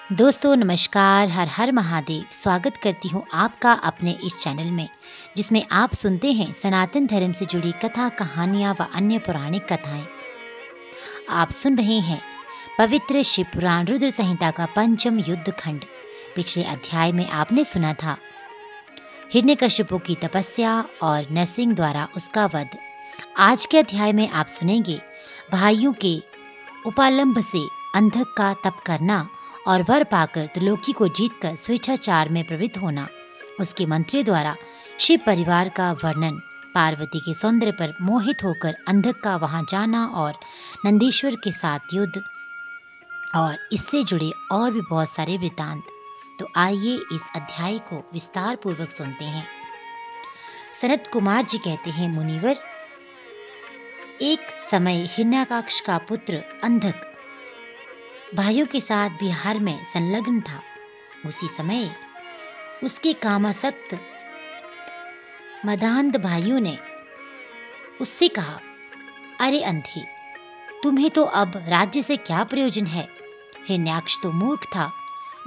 दोस्तों नमस्कार, हर हर महादेव। स्वागत करती हूँ आपका अपने इस चैनल में, जिसमें आप सुनते हैं सनातन धर्म से जुड़ी कथा, कहानियाँ व अन्य पौराणिक कथाएं। आप सुन रहे हैं पवित्र शिव पुराण रुद्र संहिता का पंचम युद्ध खंड। पिछले अध्याय में आपने सुना था हिरण्यकश्यपु की तपस्या और नरसिंह द्वारा उसका वध। आज के अध्याय में आप सुनेंगे भाइयों के उपालंब से अंधक का तप करना और वर पाकर त्रिलोकी को जीतकर स्वेच्छाचार में प्रवृत्त होना, उसके मंत्रियों द्वारा शिव परिवार का वर्णन, पार्वती के सौंदर्य पर मोहित होकर अंधक का वहां जाना और नंदीश्वर के साथ युद्ध, और इससे जुड़े और भी बहुत सारे वृतांत। तो आइए इस अध्याय को विस्तार पूर्वक सुनते हैं। सनत कुमार जी कहते हैं, मुनिवर, एक समय हिरण्याकाक्ष का पुत्र अंधक भाइयों के साथ विहार में संलग्न था। उसी समय उसके कामासक्त मदान्ध भाइयों ने उससे कहा, अरे अंधे, तुम्हें तो अब राज्य से क्या प्रयोजन है। हिरण्याक्ष तो मूर्ख था,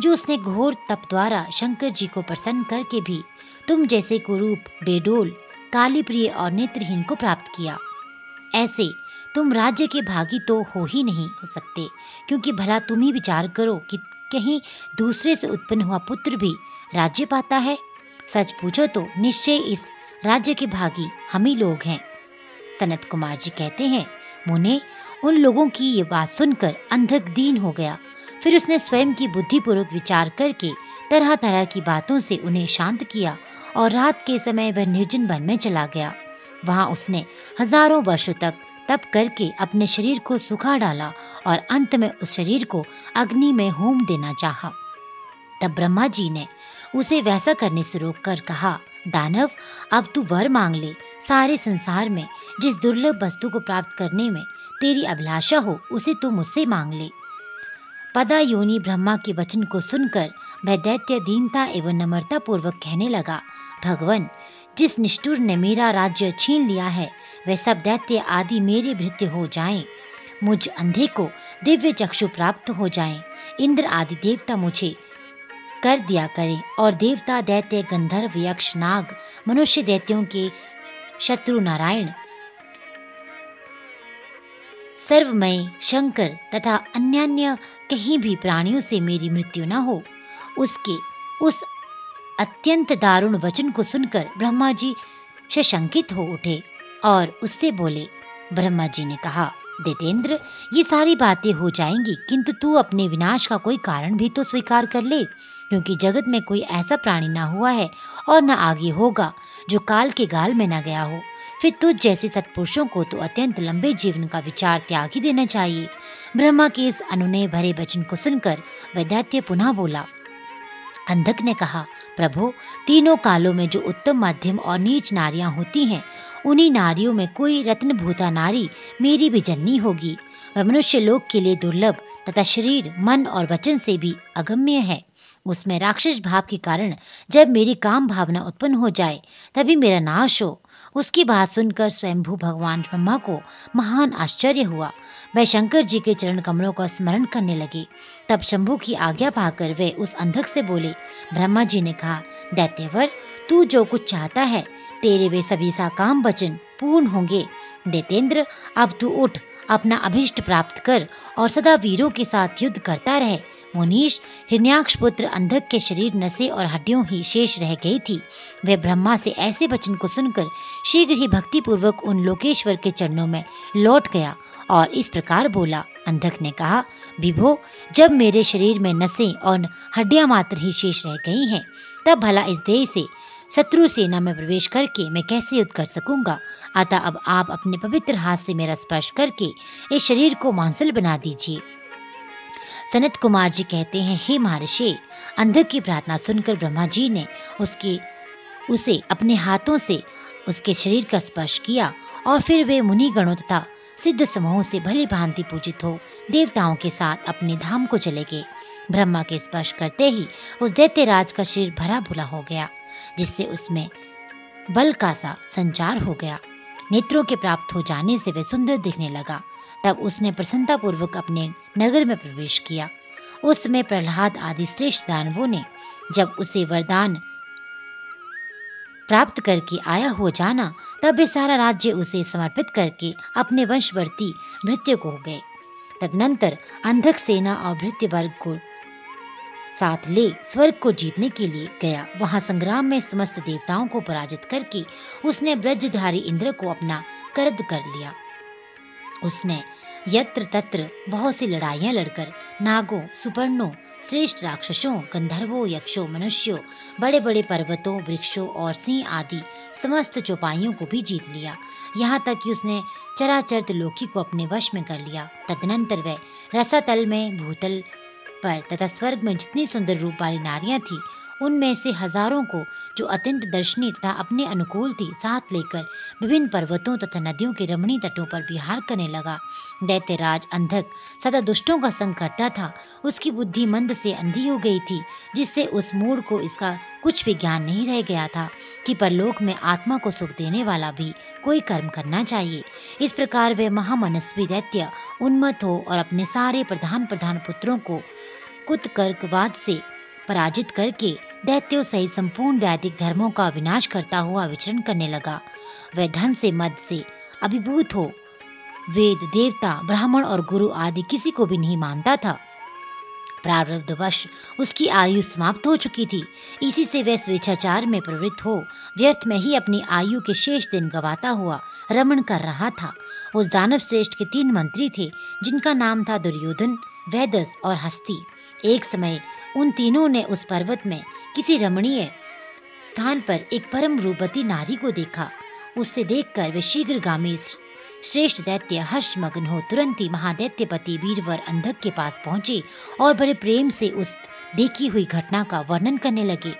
जो उसने घोर तप द्वारा शंकर जी को प्रसन्न करके भी तुम जैसे कुरूप, बेडोल, काली प्रिय और नेत्रहीन को प्राप्त किया। ऐसे तुम राज्य के भागी तो हो ही नहीं हो सकते, क्योंकि भला तुम ही विचार करो कि कहीं दूसरे से उत्पन्न हुआ पुत्र भी राज्य पाता है। सच पूछो तो निश्चय इस राज्य के भागी हम ही लोग हैं। सनत कुमार जी कहते हैं, मुने, उन लोगों की ये बात सुनकर अंधक दीन हो गया। फिर उसने स्वयं की बुद्धिपूर्वक विचार करके तरह तरह की बातों से उन्हें शांत किया और रात के समय वह निर्जन वन में चला गया। वहां उसने हजारों वर्षों तक तप करके अपने शरीर को सुखा डाला और अंत में उस शरीर को अग्नि में होम देना चाहा। तब ब्रह्मा जी ने उसे वैसा करने से रोककर कहा, दानव, अब तू वर मांग ले। सारे संसार में जिस दुर्लभ वस्तु को प्राप्त करने में तेरी अभिलाषा हो, उसे तू मुझसे मांग ले। पदायोनि ब्रह्मा के वचन को सुनकर वह दैत्य दीनता एवं नम्रता पूर्वक कहने लगा, भगवान, जिस निष्ठुर ने मेरा राज्य छीन लिया है, वे सब दैत्य आदि मेरे भृत्य हो जाएं। मुझ अंधे को दिव्य चक्षु प्राप्त हो जाएं। इंद्र आदि देवता मुझे कर दिया करें, और देवता, दैत्य, गंधर्व, यक्ष, नाग, मनुष्य दैत्यों के शत्रु नारायण, सर्वमय शंकर तथा अन्यान्य कहीं भी प्राणियों से मेरी मृत्यु न हो। उसके उस अत्यंत दारुण वचन को सुनकर ब्रह्मा जी सशंकित हो उठे और उससे बोले। ब्रह्मा जी ने कहा, दैतेंद्र, ये सारी बातें हो जाएंगी, किंतु तू अपने विनाश का कोई कारण भी तो स्वीकार कर ले, क्योंकि जगत में कोई ऐसा प्राणी ना हुआ है और न आगे होगा जो काल के गाल में न गया हो। फिर तुझ जैसे सत्पुरुषों को तो अत्यंत लंबे जीवन का विचार त्याग ही देना चाहिए। ब्रह्मा के इस अनुनय भरे वचन को सुनकर वह दैत्य पुनः बोला। अंधक ने कहा, प्रभु, तीनों कालों में जो उत्तम, मध्यम और नीच नारियां होती हैं, उन्हीं नारियों में कोई रत्नभूता नारी मेरी भी जननी होगी। वह मनुष्य लोक के लिए दुर्लभ तथा शरीर, मन और वचन से भी अगम्य है। उसमें राक्षस भाव के कारण जब मेरी काम भावना उत्पन्न हो जाए, तभी मेरा नाश हो। उसकी बात सुनकर स्वयंभू भगवान ब्रह्मा को महान आश्चर्य हुआ। वह शंकर जी के चरण कमलों का स्मरण करने लगे। तब शंभू की आज्ञा पाकर वे उस अंधक से बोले। ब्रह्मा जी ने कहा, दैत्यवर, तू जो कुछ चाहता है, तेरे वे सभी सा काम वचन पूर्ण होंगे। दैतेंद्र, अब तू उठ, अपना अभिष्ट प्राप्त कर और सदा वीरों के साथ युद्ध करता रहे। मुनीश, हिरण्याक्ष पुत्र अंधक के शरीर, नसें और हड्डियों ही शेष रह गई थी। वह ब्रह्मा से ऐसे वचन को सुनकर शीघ्र ही भक्ति पूर्वक उन लोकेश्वर के चरणों में लौट गया और इस प्रकार बोला। अंधक ने कहा, विभो, जब मेरे शरीर में नसें और हड्डियां मात्र ही शेष रह गई हैं, तब भला इस देह से शत्रु सेना में प्रवेश करके मैं कैसे युद्ध कर सकूंगा। अतः अब आप अपने पवित्र हाथ से मेरा स्पर्श करके इस शरीर को मांसल बना दीजिए। सनत कुमार जी कहते हैं, हे महर्षि, अंधक की प्रार्थना सुनकर ब्रह्मा जी ने उसे अपने हाथों से उसके शरीर का स्पर्श किया और फिर वे मुनि गणों तथा सिद्ध समूहों से भली भांति पूजित हो देवताओं के साथ अपने धाम को चले गए। ब्रह्मा के स्पर्श करते ही उस दैत्यराज का शरीर भरा भूला हो गया, जिससे उसमें बल का सा संचार हो गया। नेत्रों के प्राप्त हो जाने से वह सुंदर दिखने लगा। तब उसने प्रसन्नतापूर्वक अपने नगर में प्रवेश किया उस समय प्रहलाद आदि श्रेष्ठ दानवों ने जब उसे वरदान प्राप्त करके आया हो जाना, तब वे सारा राज्य उसे समर्पित करके अपने वंशवर्ती भृत्य को हो गए। तदनंतर अंधक सेना और भृत्य वर्ग को साथ ले स्वर्ग को जीतने के लिए गया। वहां संग्राम में समस्त देवताओं को पराजित करके उसने ब्रजधारी इंद्र को अपना करद कर लिया। उसने यत्र तत्र बहुत सी लड़ाइयां लड़कर नागों, सुपर्णों, श्रेष्ठ राक्षसों, गंधर्वों, यक्षों, मनुष्यों, बड़े बड़े पर्वतों, वृक्षों और सिंह आदि समस्त चौपाइयों को भी जीत लिया। यहाँ तक कि उसने चराचर त्रिलोकी को अपने वश में कर लिया। तदनंतर वह रसातल में, भूतल पर तथा स्वर्ग में जितनी सुंदर रूप वाली नारियां थी, उनमें से हजारों को जो अत्यंत दर्शनीय तथा अपने अनुकूल थी, साथ लेकर विभिन्न पर्वतों तथा नदियों के रमणीय तटों पर विहार करने लगा। दैत्यराज अंधक सदा दुष्टों का संग करता था। उसकी बुद्धि मंद से अंधी हो गई थी, जिससे उस मूढ़ को इसका कुछ भी ज्ञान नहीं रह गया था कि परलोक में आत्मा को सुख देने वाला भी कोई कर्म करना चाहिए। इस प्रकार वे महामनस्वी दैत्य उन्मत्त हो और अपने सारे प्रधान पुत्रों को कुतर्कवाद से पराजित करके दैत्यों सहित संपूर्ण वैदिक धर्मों का विनाश करता हुआ विचरण करने लगा। वह धन से मद से अभिभूत हो वेद, देवता, ब्राह्मण और गुरु आदि किसी को भी नहीं मानता था। प्रारब्धवश उसकी आयु समाप्त हो चुकी थी। इसी से वह स्वेच्छाचार में प्रवृत्त हो व्यर्थ में ही अपनी आयु के शेष दिन गवाता हुआ रमण कर रहा था। उस दानव श्रेष्ठ के 3 मंत्री थे, जिनका नाम था दुर्योधन, वैदस और हस्ती। एक समय उन तीनों ने उस पर्वत में किसी रमणीय स्थान पर एक परम रूपवती नारी को देखा। उससे देखकर वे शीघ्रगामी श्रेष्ठ दैत्य हर्षमग्न हो तुरंत ही महादैत्यपति वीरवर अंधक के पास पहुंचे और बड़े प्रेम से उस देखी हुई घटना का वर्णन करने लगे।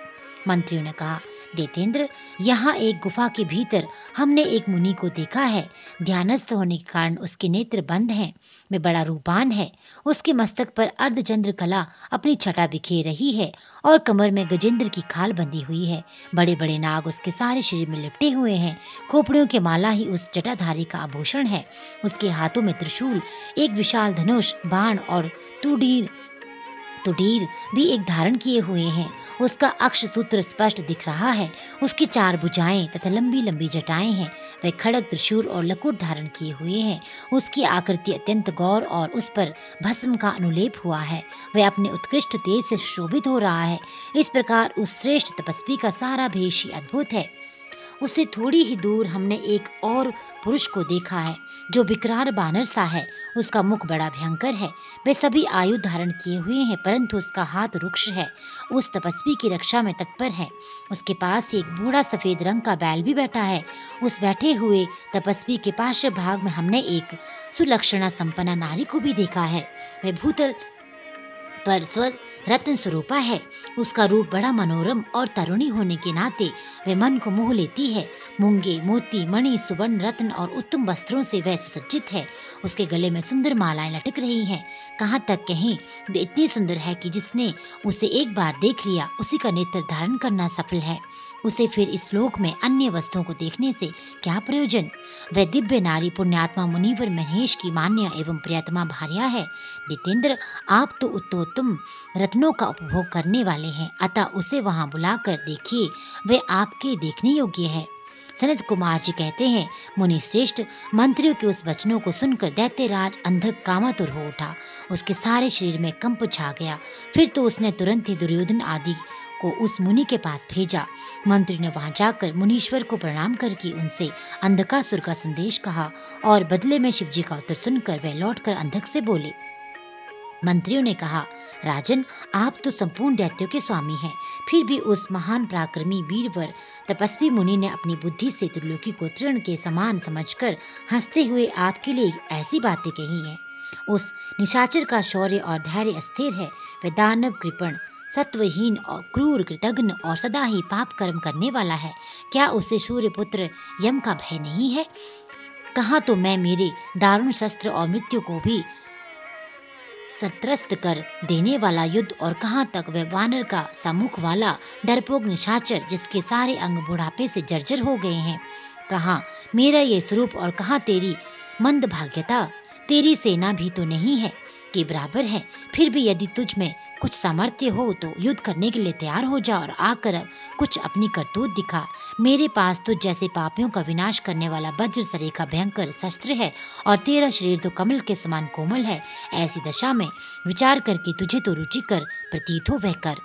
मंत्रियों ने कहा, दैतेंद्र, यहाँ एक गुफा के भीतर हमने एक मुनि को देखा है। ध्यानस्थ होने के कारण उसके नेत्र बंद हैं। वह बड़ा रूपान है। उसके मस्तक पर अर्धचंद्र कला अपनी छटा बिखेर रही है और कमर में गजेंद्र की खाल बंधी हुई है। बड़े बड़े नाग उसके सारे शरीर में लिपटे हुए हैं। खोपड़ियों के माला ही उस जटाधारी का आभूषण है। उसके हाथों में त्रिशूल, एक विशाल धनुष, बाण और तुडीर भी एक धारण किए हुए हैं। उसका अक्ष सूत्र स्पष्ट दिख रहा है। उसकी 4 भुजाएं तथा लंबी लंबी जटाएं हैं। वह खड़ग, त्रिशूल और लकुट धारण किए हुए हैं। उसकी आकृति अत्यंत गौर और उस पर भस्म का अनुलेप हुआ है। वह अपने उत्कृष्ट तेज से शोभित हो रहा है। इस प्रकार उस श्रेष्ठ तपस्वी का सारा भेष ही अद्भुत है। उससे थोड़ी ही दूर हमने एक और पुरुष को देखा है, जो विकराल बानर सा है। उसका मुख बड़ा भयंकर है। वे सभी आयुध धारण किए हुए हैं, परंतु उसका हाथ रुक्ष है। उस तपस्वी की रक्षा में तत्पर है। उसके पास एक बूढ़ा सफेद रंग का बैल भी बैठा है। उस बैठे हुए तपस्वी के पार्श्व भाग में हमने एक सुलक्षणा संपन्ना नारी को भी देखा है। वह भूतल पर रत्न स्वरूपा है। उसका रूप बड़ा मनोरम और तरुणी होने के नाते वह मन को मोह लेती है। मूंगे, मोती, मणि, सुवर्ण, रत्न और उत्तम वस्त्रों से वह सुसज्जित है। उसके गले में सुंदर मालाएं लटक रही हैं। कहाँ तक कहें, वे इतनी सुंदर है कि जिसने उसे एक बार देख लिया, उसी का नेत्र धारण करना सफल है। उसे फिर इस लोक में अन्य वस्तुओं को देखने से क्या प्रयोजन। वह दिव्य नारी पुण्यात्मा मुनिवर महेश की मान्य एवं प्रियतमा भार्या है। दैतेंद्र, आप तो उत्तोत्तम रत्नों का उपभोग करने वाले हैं, अतः उसे वहां बुलाकर देखिए। वे आपके देखने योग्य है। सनत कुमार जी कहते हैं, मुनि श्रेष्ठ, मंत्रियों के उस वचनों को सुनकर दैत्यराज अंधक कामातुर हो उठा। उसके सारे शरीर में कंप छा गया। फिर तो उसने तुरंत ही दुर्योधन आदि को उस मुनि के पास भेजा। मंत्री ने वहां जाकर मुनीश्वर को प्रणाम करके उनसे अंधकासुर का संदेश कहा और बदले में शिवजी का उत्तर सुनकर वह लौटकर अंधक से बोले। मंत्रियों ने कहा, राजन, आप तो संपूर्ण दैत्यों के स्वामी हैं, फिर भी उस महान पराक्रमी वीरवर तपस्वी मुनि ने अपनी बुद्धि से त्रिलोकी को तृण के समान समझकर हंसते हुए आपके लिए ऐसी बातें कही हैं। उस निशाचर का शौर्य और धैर्य अस्थिर है। वह दानव, कृपण, सत्वहीन और क्रूर, कृतघ्न और सदा ही पाप कर्म करने वाला है। क्या उसे सूर्यपुत्र यम का भय नहीं है? कहाँ तो मैं मेरे दारुण शस्त्र और मृत्यु को भी संत्रस्त कर देने वाला युद्ध, और कहाँ तक वह वानर का सम्मुख वाला डरपोक निशाचर जिसके सारे अंग बुढ़ापे से जर्जर हो गए हैं। कहाँ मेरा ये स्वरूप और कहाँ तेरी मंदभाग्यता। तेरी सेना भी तो नहीं है। के बराबर है। फिर भी यदि तुझ में कुछ सामर्थ्य हो तो युद्ध करने के लिए तैयार हो जा और आकर कुछ अपनी करतूत दिखा। मेरे पास तुझ जैसे पापियों का विनाश करने वाला वज्र सरेखा भयंकर शस्त्र है और तेरा शरीर तो कमल के समान कोमल है। ऐसी दशा में विचार करके तुझे तो रुचिकर प्रतीत हो वह कर।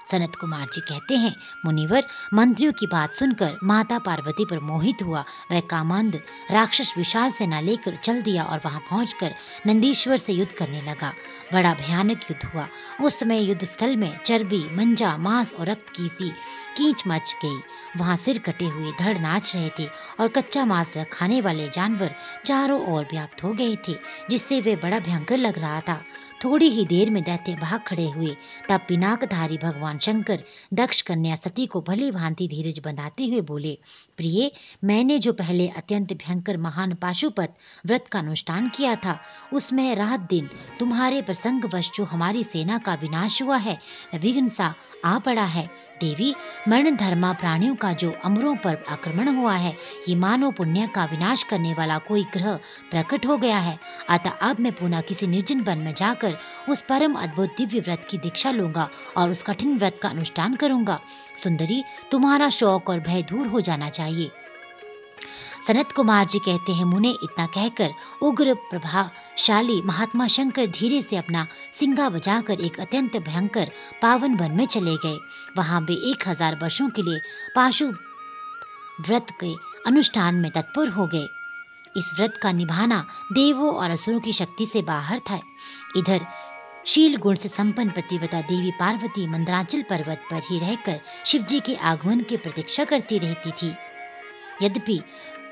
सनत कुमार जी कहते हैं, मुनिवर, मंत्रियों की बात सुनकर माता पार्वती पर मोहित हुआ वह कामांध राक्षस विशाल सेना लेकर चल दिया और वहां पहुंचकर नंदीश्वर से युद्ध करने लगा। बड़ा भयानक युद्ध हुआ। उस समय युद्ध स्थल में चर्बी, मंजा, मांस और रक्त की सी कीच मच गई। वहां सिर कटे हुए धड़ नाच रहे थे और कच्चा मांस खाने वाले जानवर चारों ओर व्याप्त हो गए थे, जिससे वे बड़ा भयंकर लग रहा था। थोड़ी ही देर में दैत्य भाग खड़े हुए। तब पिनाकधारी भगवान शंकर दक्ष कन्या सती को भली भांति धीरज बंधाते हुए बोले, प्रिय, मैंने जो पहले अत्यंत भयंकर महान पाशुपत व्रत का अनुष्ठान किया था, उसमें रात दिन तुम्हारे प्रसंगवश जो हमारी सेना का विनाश हुआ है वह विघ्न सा आ पड़ा है। देवी, मरण धर्मा प्राणियों का जो अमरों पर आक्रमण हुआ है, ये मानव पुण्य का विनाश करने वाला कोई ग्रह प्रकट हो गया है। अतः अब मैं पुनः किसी निर्जन वन में जाकर उस परम अद्भुत दिव्य व्रत की दीक्षा लूंगा और उस कठिन व्रत का अनुष्ठान करूंगा। सुंदरी, तुम्हारा शौक और भय दूर हो जाना चाहिए। सनत कुमार जी कहते हैं, मुने इतना कहकर उग्र प्रभावशाली महात्मा शंकर धीरे से अपना सिंगा बजाकर एक अत्यंत भयंकर पावन वन में चले गए। वहां वे 1000 वर्षों के लिए पाशु व्रत के अनुष्ठान में तत्पर हो गए। इस व्रत का निभाना देवों और असुरों की शक्ति से बाहर था। इधर शील गुण से संपन्न पतिव्रता देवी पार्वती मंदराचल पर्वत पर ही रहकर शिवजी के आगमन की प्रतीक्षा करती रहती थी। यद्यपि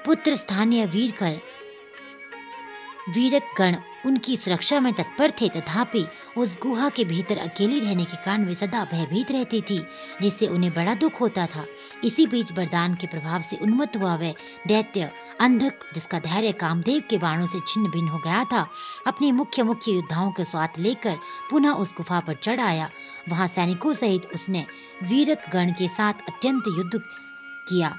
पुत्र स्थानीय वीरक गण उनकी सुरक्षा में तत्पर थे, तथापि उस गुहा के भीतर अकेली रहने के कारण वे सदा भयभीत रहती थी, जिससे उन्हें बड़ा दुख होता था। इसी बीच वरदान के प्रभाव से उन्मत्त हुआ वह दैत्य अंधक, जिसका धैर्य कामदेव के बाणों से छिन्न भिन्न हो गया था, अपने मुख्य योद्धाओं के साथ लेकर पुनः उस गुफा पर चढ़ आया। वहां सैनिकों सहित उसने वीरक गण के साथ अत्यंत युद्ध किया।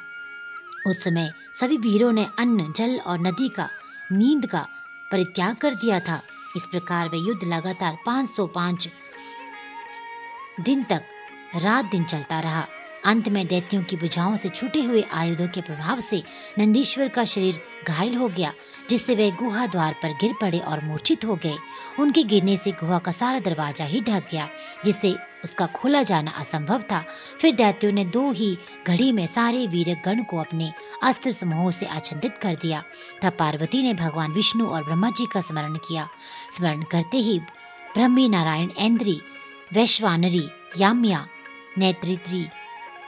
उस समय सभी वीरों ने अन्न, जल और नदी का, नींद का परित्याग कर दिया था। इस प्रकार वह युद्ध लगातार 505 दिन तक रात दिन चलता रहा। अंत में दैत्यों की भुजाओं से छूटे हुए आयुधों के प्रभाव से नंदीश्वर का शरीर घायल हो गया, जिससे वे गुहा द्वार पर गिर पड़े और मूर्छित हो गए। उनके गिरने से गुहा का सारा दरवाजा ही ढक गया, जिससे उसका खोला जाना असंभव था। फिर दैत्यों ने 2 ही घड़ी में सारे वीरक गण को अपने अस्त्र समूहों से आच्छादित कर दिया। तब पार्वती ने भगवान विष्णु और ब्रह्मा जी का स्मरण किया। स्मरण करते ही ब्रह्मी, नारायण, ऐन्द्री, वैश्वानरी, याम्या, नेत्रित्री,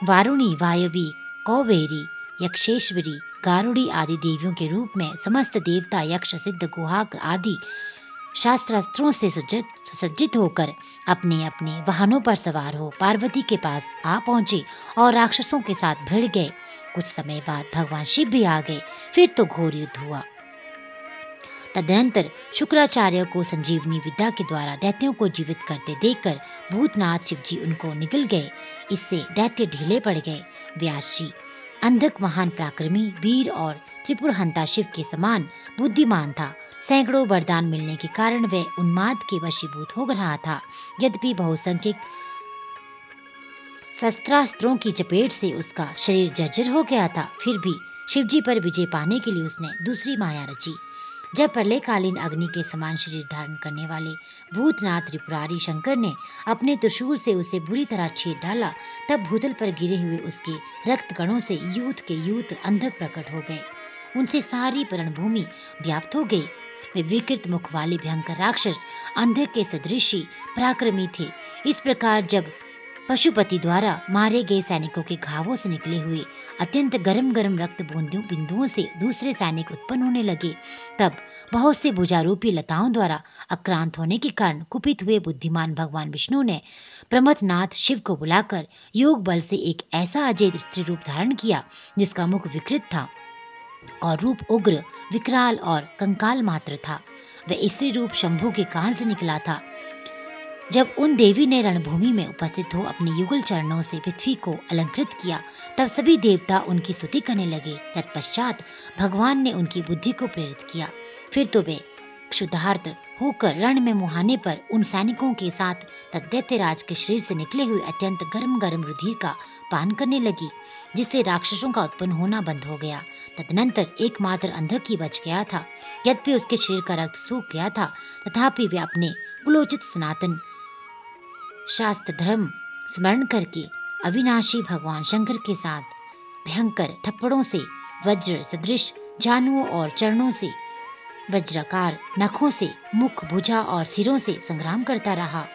वारुणी, वायवी, कौबेरी, यक्षेश्वरी, गारुड़ी आदि देवियों के रूप में समस्त देवता, यक्ष, सिद्ध, गुहाक आदि शास्त्रास्त्रों से सुसज्जित होकर अपने अपने वाहनों पर सवार हो पार्वती के पास आ पहुंचे और राक्षसों के साथ भिड़ गए। कुछ समय बाद भगवान शिव भी आ गए। फिर तो घोर युद्ध हुआ। तदनंतर शुक्राचार्य को संजीवनी विद्या के द्वारा दैत्यों को जीवित करते देखकर भूतनाथ शिवजी उनको निगल गए। इससे दैत्य ढीले पड़ गए। व्यास जी, अंधक महान पराक्रमी, वीर और त्रिपुरहंता शिव के समान बुद्धिमान था। सैकड़ों वरदान मिलने के कारण वह उन्माद के वशीभूत हो रहा था। यद्यपि बहुसंख्यक शस्त्रास्त्रों की चपेट से उसका शरीर जर्जर हो गया था, फिर भी शिवजी पर विजय पाने के लिए उसने दूसरी माया रची। जब प्रलयकालीन अग्नि के समान शरीर धारण करने वाले भूतनाथ त्रिपुरारी शंकर ने अपने त्रिशूल से उसे बुरी तरह छेद डाला, तब भूतल पर गिरे हुए उसके रक्त कणों से यूथ के यूथ अंधक प्रकट हो गए। उनसे सारी रणभूमि व्याप्त हो गई। वे विकृत मुख वाले भयंकर राक्षस अंधक के सदृश ही पराक्रमी थे। इस प्रकार जब पशुपति द्वारा मारे गए सैनिकों के घावों से निकले हुए अत्यंत गरम गरम रक्त बिंदुओं से दूसरे सैनिक उत्पन्न होने लगे, तब बहुत से भुजारूपी लताओं द्वारा आक्रांत होने के कारण कुपित हुए बुद्धिमान भगवान विष्णु ने प्रमथनाथ शिव को बुलाकर योग बल से एक ऐसा अजय स्त्री रूप धारण किया, जिसका मुख विकृत था और रूप उग्र, विकराल और कंकाल मात्र था। वह स्त्री रूप शंभु के कान से निकला था। जब उन देवी ने रणभूमि में उपस्थित हो अपने युगल चरणों से पृथ्वी को अलंकृत किया, तब सभी देवता उनकी स्तुति करने लगे। तत्पश्चात भगवान ने उनकी बुद्धि को प्रेरित किया। फिर तो वे क्षुधार्त होकर रण में मुहाने पर उन सैनिकों के साथ दैत्यराज के शरीर से निकले हुए अत्यंत गर्म गर्म रुधिर का पान करने लगी, जिससे राक्षसों का उत्पन्न होना बंद हो गया। तदनंतर एकमात्र अंधक ही बच गया था। यद्यपि उसके शरीर का रक्त सूख गया था, तथापि वे अपने कुलोचित सनातन शास्त्र धर्म स्मरण करके अविनाशी भगवान शंकर के साथ भयंकर थप्पड़ों से, वज्र सदृश जानुओं और चरणों से, वज्राकार नखों से, मुख, भुजा और सिरों से संग्राम करता रहा।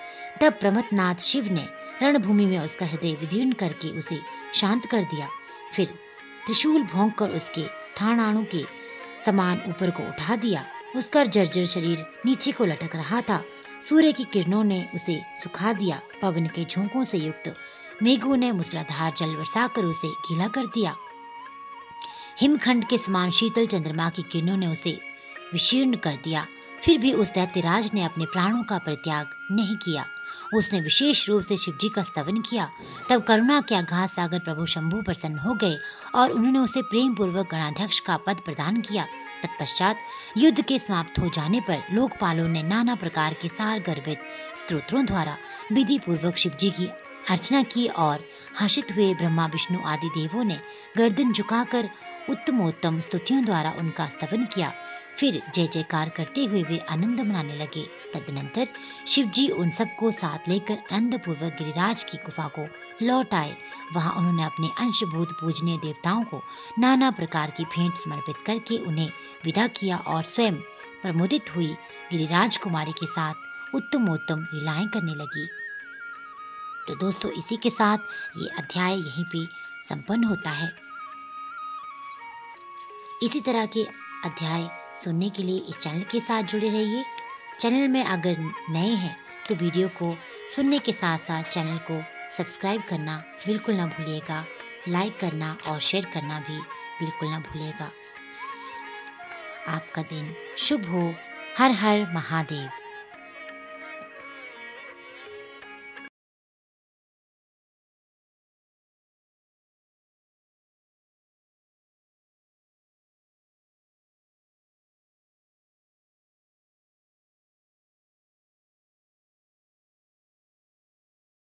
तब प्रमथनाथ शिव ने रणभूमि में उसका हृदय विदीर्ण करके उसे शांत कर दिया। फिर त्रिशूल भोंक कर उसके स्थानाणु के समान ऊपर को उठा दिया। उसका जर्जर शरीर नीचे को लटक रहा था। सूर्य की किरणों ने उसे सुखा दिया। पवन के झोंकों से युक्त मेघों ने मूसलाधार जल बरसाकर उसे गीला कर दिया। हिमखंड के समान शीतल चंद्रमा की किरणों ने उसे विशीर्ण कर दिया। फिर भी उस दैत्यराज ने अपने प्राणों का परित्याग नहीं किया। उसने विशेष रूप से शिवजी का स्तवन किया। तब करुणा के अगाध सागर प्रभु शंभु प्रसन्न हो गए और उन्होंने उसे प्रेम पूर्वक गणाध्यक्ष का पद प्रदान किया। तत्पश्चात युद्ध के समाप्त हो जाने पर लोकपालों ने नाना प्रकार के सार गर्भित स्तोत्रों द्वारा विधि पूर्वक शिवजी की अर्चना की और हर्षित हुए ब्रह्मा विष्णु आदि देवों ने गर्दन झुकाकर उत्तमोत्तम स्तुतियों द्वारा उनका स्तवन किया। फिर जय जयकार करते हुए वे आनंद मनाने लगे। तदनंतर शिवजी उन सबको साथ लेकर आनंद पूर्वक गिरिराज की गुफा को लौट आए। वहां उन्होंने अपने अंशभूत पूजनीय देवताओं को नाना प्रकार की भेंट समर्पित करके उन्हें विदा किया और स्वयं प्रमोदित हुई गिरिराज कुमारी के साथ उत्तमोत्तम लीलाएं करने लगी। तो दोस्तों, इसी के साथ ये अध्याय यहीं पे संपन्न होता है। इसी तरह के अध्याय सुनने के लिए इस चैनल के साथ जुड़े रहिए। चैनल में अगर नए हैं तो वीडियो को सुनने के साथ साथ चैनल को सब्सक्राइब करना बिल्कुल ना भूलिएगा। लाइक करना और शेयर करना भी बिल्कुल ना भूलिएगा। आपका दिन शुभ हो। हर हर महादेव।